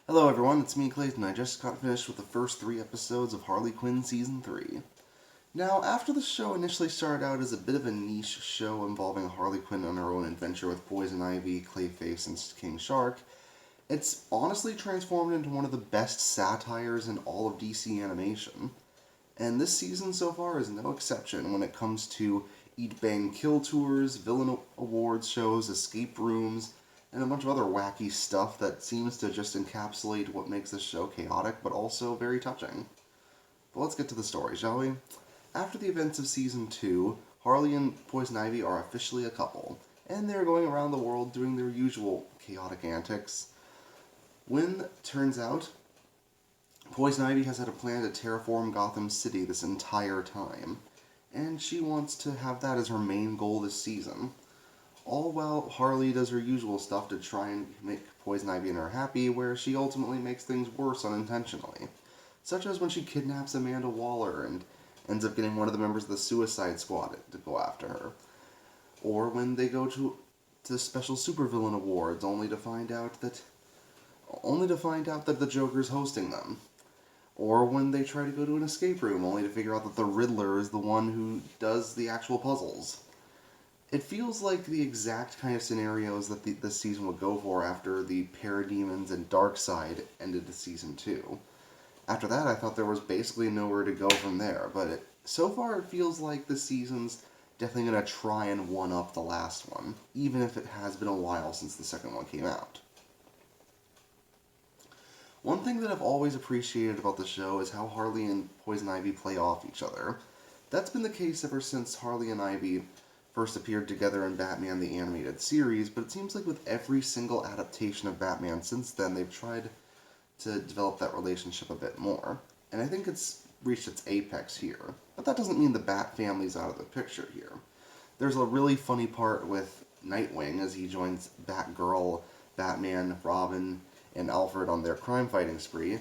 Hello everyone, it's me Clayton. I just got finished with the first 3 episodes of Harley Quinn Season 3. Now, after the show initially started out as a bit of a niche show involving Harley Quinn on her own adventure with Poison Ivy, Clayface, and King Shark, it's honestly transformed into one of the best satires in all of DC animation. And this season so far is no exception when it comes to Eat, Bang, Kill tours, villain awards shows, escape rooms, and a bunch of other wacky stuff that seems to just encapsulate what makes this show chaotic but also very touching. But let's get to the story, shall we? After the events of Season 2, Harley and Poison Ivy are officially a couple, and they're going around the world doing their usual chaotic antics. When, turns out, Poison Ivy has had a plan to terraform Gotham City this entire time, and she wants to have that as her main goal this season. All while Harley does her usual stuff to try and make Poison Ivy and her happy, where she ultimately makes things worse unintentionally. Such as when she kidnaps Amanda Waller and ends up getting one of the members of the Suicide Squad to go after her. Or when they go to special supervillain awards only to find out that the Joker's hosting them. Or when they try to go to an escape room only to figure out that the Riddler is the one who does the actual puzzles. It feels like the exact kind of scenarios that this season would go for after the Parademons and Darkseid ended the Season 2. After that, I thought there was basically nowhere to go from there, but so far it feels like this season's definitely going to try and one-up the last one, even if it has been a while since the second one came out. One thing that I've always appreciated about the show is how Harley and Poison Ivy play off each other. That's been the case ever since Harley and Ivy first appeared together in Batman the Animated Series, but it seems like with every single adaptation of Batman since then, they've tried to develop that relationship a bit more. And I think it's reached its apex here. But that doesn't mean the Bat family's out of the picture here. There's a really funny part with Nightwing as he joins Batgirl, Batman, Robin, and Alfred on their crime-fighting spree,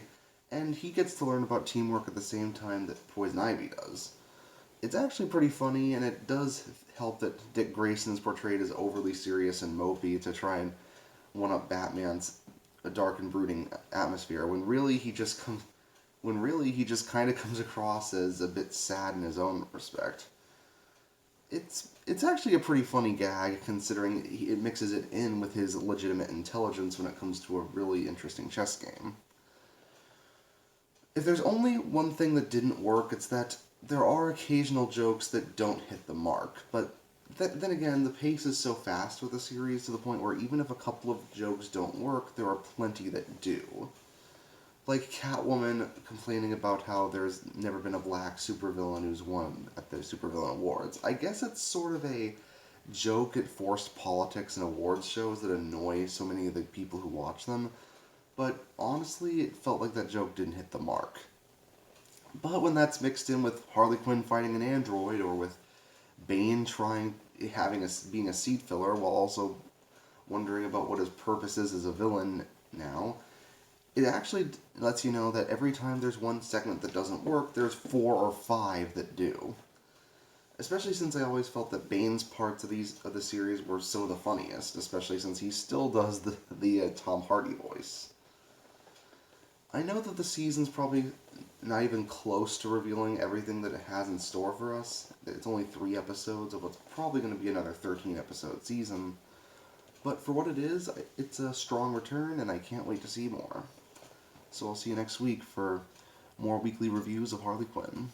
and he gets to learn about teamwork at the same time that Poison Ivy does. It's actually pretty funny, and it does help that Dick Grayson is portrayed as overly serious and mopey to try and one-up Batman's dark and brooding atmosphere, when really he just kind of comes across as a bit sad in his own respect. It's actually a pretty funny gag, considering it mixes it in with his legitimate intelligence when it comes to a really interesting chess game. If there's only one thing that didn't work, it's that there are occasional jokes that don't hit the mark, but then again, the pace is so fast with the series to the point where even if a couple of jokes don't work, there are plenty that do. Like Catwoman complaining about how there's never been a black supervillain who's won at the Supervillain Awards. I guess it's sort of a joke at forced politics and awards shows that annoy so many of the people who watch them, but honestly, it felt like that joke didn't hit the mark. But when that's mixed in with Harley Quinn fighting an android, or with Bane being a seat filler while also wondering about what his purpose is as a villain now, it actually lets you know that every time there's one segment that doesn't work, there's 4 or 5 that do. Especially since I always felt that Bane's parts of the series were some of the funniest, especially since he still does the Tom Hardy voice. I know that the season's probably not even close to revealing everything that it has in store for us. It's only 3 episodes of what's probably going to be another 13-episode season. But for what it is, it's a strong return, and I can't wait to see more. So I'll see you next week for more weekly reviews of Harley Quinn.